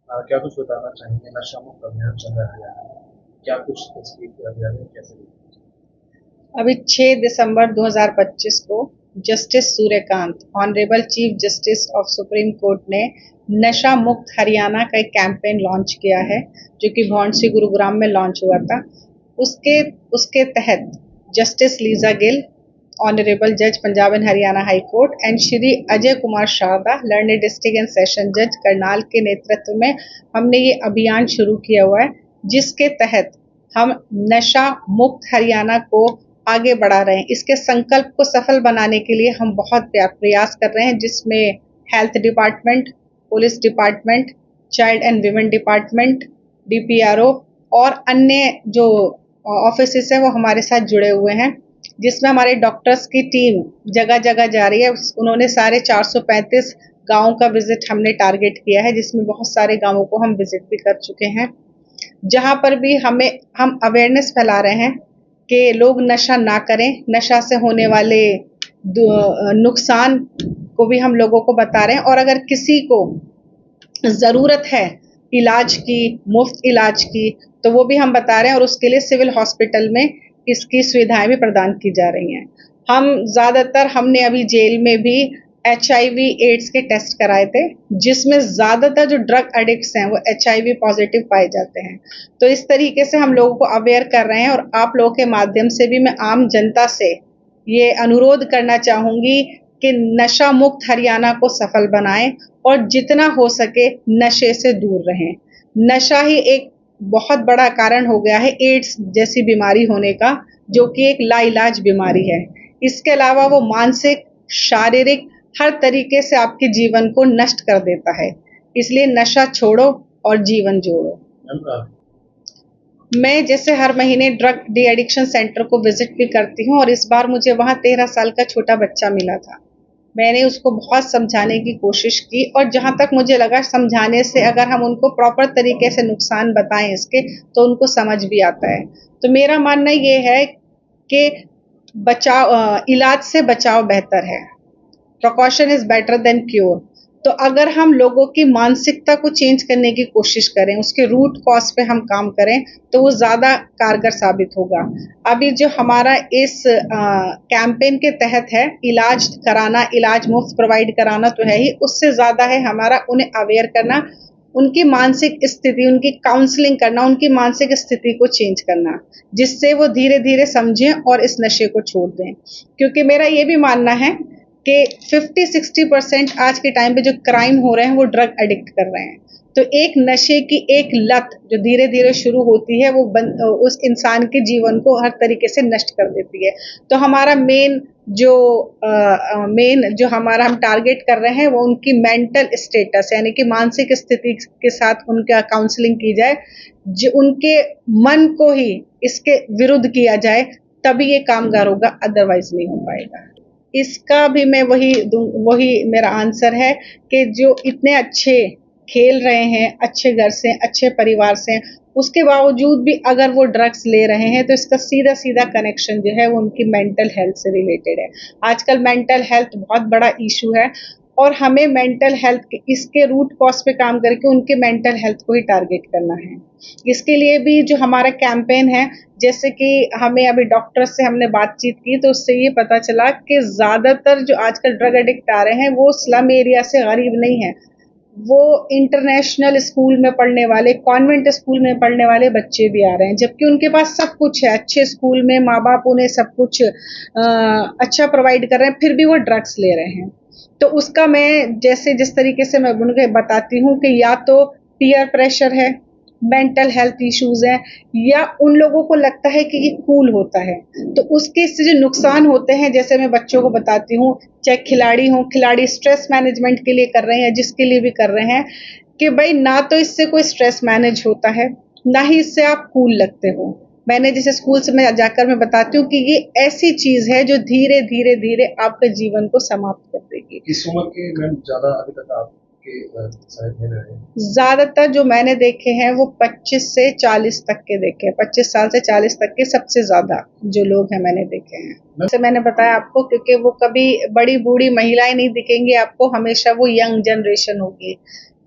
क्या कुछ बताना चाहेंगे? नशा मुक्त अभियान चल रहा है हरियाणा में, क्या कुछ इसकी तैयारी कैसे देखी? अभी 6 दिसंबर 2025 को justice Suryakant, honourable chief justice of supreme court ने नशा मुक्त हरियाणा का एक कैंपेन लॉन्च किया है, जो कि भौंडसी गुरुग्राम में लॉन्च हुआ था। उसके उसके तहत जस्टिस लीजा गिल, ऑनरेबल जज Punjab and Haryana high court, and Shri Ajay Kumar Sharda, learned district and session जज करनाल के नेतृत्व में हमने ये अभियान शुरू किया हुआ है, जिसके तहत हम नशा मुक्त हरियाणा को आगे बढ़ा रहे हैं। इसके संकल्प को सफल बनाने के लिए हम बहुत प्रयास कर रहे हैं, जिसमें health department, police department, child and women department, DPRO और अन्य जो ऑफिसेस हैं वो हमारे साथ जुड़े हुए हैं, जिसमें हमारे डॉक्टर्स की टीम जगह जगह जा रही है। उन्होंने सारे 435 गाँव का विजिट हमने टारगेट किया है, जिसमें बहुत सारे गाँवों को हम विजिट भी कर चुके हैं। जहाँ पर भी हम अवेयरनेस फैला रहे हैं कि लोग नशा ना करें, नशा से होने वाले नुकसान को भी हम लोगों को बता रहे हैं, और अगर किसी को ज़रूरत है इलाज की, मुफ्त इलाज की, तो वो भी हम बता रहे हैं, और उसके लिए सिविल हॉस्पिटल में इसकी सुविधाएं भी प्रदान की जा रही हैं। हमने अभी जेल में भी HIV एड्स के टेस्ट कराए थे, जिसमें ज़्यादातर जो ड्रग एडिक्ट्स हैं वो HIV पॉजिटिव पाए जाते हैं। तो इस तरीके से हम लोगों को अवेयर कर रहे हैं, और आप लोगों के माध्यम से भी मैं आम जनता से ये अनुरोध करना चाहूँगी कि नशा मुक्त हरियाणा को सफल बनाएं और जितना हो सके नशे से दूर रहें। नशा ही एक बहुत बड़ा कारण हो गया है एड्स जैसी बीमारी होने का, जो कि एक लाइलाज बीमारी है। इसके अलावा वो मानसिक, शारीरिक हर तरीके से आपके जीवन को नष्ट कर देता है। इसलिए नशा छोड़ो और जीवन जोड़ो। मैं जैसे हर महीने ड्रग डी एडिक्शन सेंटर को विजिट भी करती हूँ, और इस बार मुझे वहाँ 13 साल का छोटा बच्चा मिला था। मैंने उसको बहुत समझाने की कोशिश की, और जहाँ तक मुझे लगा समझाने से अगर हम उनको प्रॉपर तरीके से नुकसान बताएं इसके, तो उनको समझ भी आता है। तो मेरा मानना ये है कि इलाज से बचाव बेहतर है। Precaution is better than cure. तो अगर हम लोगों की मानसिकता को चेंज करने की कोशिश करें, उसके रूट कॉज पे हम काम करें, तो वो ज़्यादा कारगर साबित होगा। अभी जो हमारा इस कैंपेन के तहत है, इलाज कराना, इलाज मुफ्त प्रोवाइड कराना तो है ही, उससे ज़्यादा है हमारा उन्हें अवेयर करना, उनकी मानसिक स्थिति, उनकी काउंसलिंग करना, उनकी मानसिक स्थिति को चेंज करना, जिससे वो धीरे धीरे समझें और इस नशे को छोड़ दें। क्योंकि मेरा ये भी मानना है कि 50-60% आज के टाइम पे जो क्राइम हो रहे हैं वो ड्रग एडिक्ट कर रहे हैं। तो एक नशे की एक लत जो धीरे धीरे शुरू होती है, वो उस इंसान के जीवन को हर तरीके से नष्ट कर देती है। तो हमारा मेन जो हमारा हम टारगेट कर रहे हैं, वो उनकी मेंटल स्टेटस यानी कि मानसिक स्थिति के साथ उनका काउंसलिंग की जाए, जो उनके मन को ही इसके विरुद्ध किया जाए, तभी ये कामगार होगा, अदरवाइज नहीं हो पाएगा। इसका भी मैं वही मेरा आंसर है कि जो इतने अच्छे खेल रहे हैं, अच्छे घर से, अच्छे परिवार से, उसके बावजूद भी अगर वो ड्रग्स ले रहे हैं, तो इसका सीधा सीधा कनेक्शन जो है वो उनकी मेंटल हेल्थ से रिलेटेड है। आजकल मेंटल हेल्थ बहुत बड़ा इशू है, और हमें मेंटल हेल्थ इसके रूट कॉज पे काम करके उनके मेंटल हेल्थ को ही टारगेट करना है। इसके लिए भी जो हमारा कैंपेन है, जैसे कि हमें अभी डॉक्टर से हमने बातचीत की, तो उससे ये पता चला कि ज़्यादातर जो आजकल ड्रग एडिक्ट आ रहे हैं वो स्लम एरिया से गरीब नहीं है, वो इंटरनेशनल स्कूल में पढ़ने वाले, कॉन्वेंट स्कूल में पढ़ने वाले बच्चे भी आ रहे हैं, जबकि उनके पास सब कुछ है, अच्छे स्कूल में माँ बाप उन्हें सब कुछ अच्छा प्रोवाइड कर रहे हैं, फिर भी वो ड्रग्स ले रहे हैं। तो उसका मैं जिस तरीके से मैं उनको बताती हूँ कि या तो पीयर प्रेशर है, मेंटल हेल्थ इश्यूज हैं, या उन लोगों को लगता है कि ये कूल होता है। तो उसके इससे जो नुकसान होते हैं, जैसे मैं बच्चों को बताती हूँ, चाहे खिलाड़ी स्ट्रेस मैनेजमेंट के लिए कर रहे हैं, जिसके लिए भी कर रहे हैं, कि भाई ना तो इससे कोई स्ट्रेस मैनेज होता है, ना ही इससे आप कूल लगते हो। मैंने जैसे स्कूल से मैं जाकर मैं बताती हूँ कि ये ऐसी चीज है जो धीरे धीरे धीरे आपके जीवन को समाप्त कर देगी। इस उम्र के मैम ज्यादा अभी तक आपके साइड में रहे? ज्यादातर जो मैंने देखे हैं वो 25 से 40 तक के देखे हैं, 25 साल से 40 तक के सबसे ज्यादा जो लोग हैं मैंने देखे हैं। जैसे मैंने बताया आपको, क्योंकि वो कभी बड़ी बूढ़ी महिलाएं नहीं दिखेंगी आपको, हमेशा वो यंग जनरेशन होगी,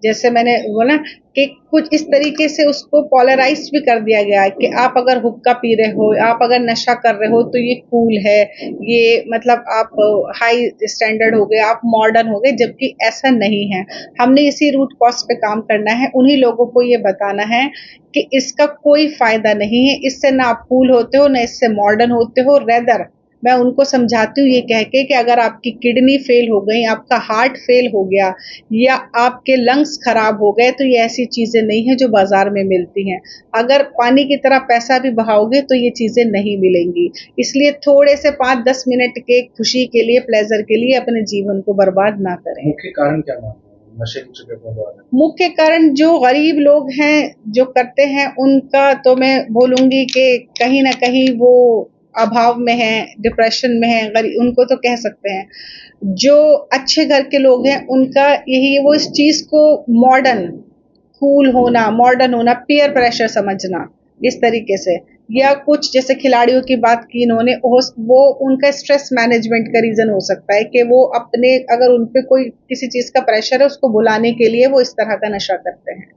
जैसे मैंने बोला कि कुछ इस तरीके से उसको पोलराइज भी कर दिया गया है कि आप अगर हुक्का पी रहे हो, आप अगर नशा कर रहे हो तो ये कूल है, ये मतलब आप हाई स्टैंडर्ड हो गए, आप मॉडर्न हो गए, जबकि ऐसा नहीं है। हमने इसी रूट कॉज पे काम करना है, उन्हीं लोगों को ये बताना है कि इसका कोई फायदा नहीं है, इससे ना आप कूल होते हो, ना इससे मॉडर्न होते हो। रेदर मैं उनको समझाती हूँ ये कह के कि अगर आपकी किडनी फेल हो गई, आपका हार्ट फेल हो गया या आपके लंग्स खराब हो गए, तो ये ऐसी चीजें नहीं है जो बाजार में मिलती हैं। अगर पानी की तरह पैसा भी बहाओगे तो ये चीजें नहीं मिलेंगी। इसलिए थोड़े से 5-10 मिनट के खुशी के लिए, प्लेजर के लिए अपने जीवन को बर्बाद ना करें। मुख्य कारण क्या मानते हैं नशे की चपेट में द्वारा? मुख्य कारण जो गरीब लोग हैं जो करते हैं उनका तो मैं बोलूंगी कि कहीं ना कहीं वो अभाव में है, डिप्रेशन में है, उनको तो कह सकते हैं। जो अच्छे घर के लोग हैं उनका यही है, वो इस चीज को मॉडर्न कूल होना, मॉडर्न होना, पीयर प्रेशर समझना इस तरीके से, या कुछ जैसे खिलाड़ियों की बात की इन्होंने, वो उनका स्ट्रेस मैनेजमेंट का रीजन हो सकता है कि वो अपने अगर उन पे कोई किसी चीज का प्रेशर है उसको भुलाने के लिए वो इस तरह का नशा करते हैं।